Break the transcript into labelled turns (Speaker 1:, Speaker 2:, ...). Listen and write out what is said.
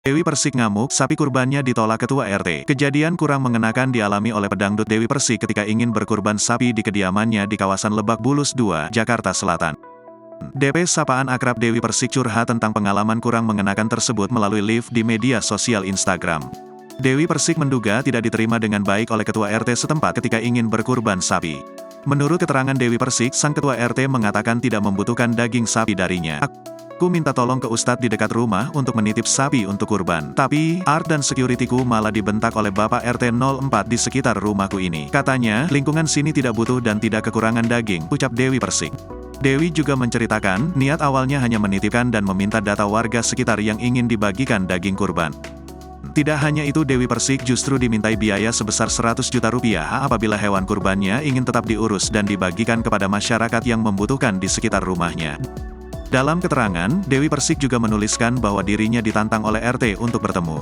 Speaker 1: Dewi Persik ngamuk, sapi kurbannya ditolak Ketua RT. Kejadian kurang mengenakan dialami oleh pedangdut Dewi Persik ketika ingin berkurban sapi di kediamannya di kawasan Lebak Bulus 2, Jakarta Selatan. DP sapaan akrab Dewi Persik curhat tentang pengalaman kurang mengenakan tersebut melalui live di media sosial Instagram. Dewi Persik menduga tidak diterima dengan baik oleh Ketua RT setempat ketika ingin berkurban sapi. Menurut keterangan Dewi Persik, sang Ketua RT mengatakan tidak membutuhkan daging sapi darinya. Aku minta tolong ke Ustadz di dekat rumah untuk menitip sapi untuk kurban. Tapi, art dan securityku malah dibentak oleh Bapak RT 04 di sekitar rumahku ini. Katanya, lingkungan sini tidak butuh dan tidak kekurangan daging, ucap Dewi Persik. Dewi juga menceritakan, niat awalnya hanya menitipkan dan meminta data warga sekitar yang ingin dibagikan daging kurban. Tidak hanya itu, Dewi Persik justru dimintai biaya sebesar 100 juta rupiah apabila hewan kurbannya ingin tetap diurus dan dibagikan kepada masyarakat yang membutuhkan di sekitar rumahnya. Dalam keterangan, Dewi Persik juga menuliskan bahwa dirinya ditantang oleh RT untuk bertemu.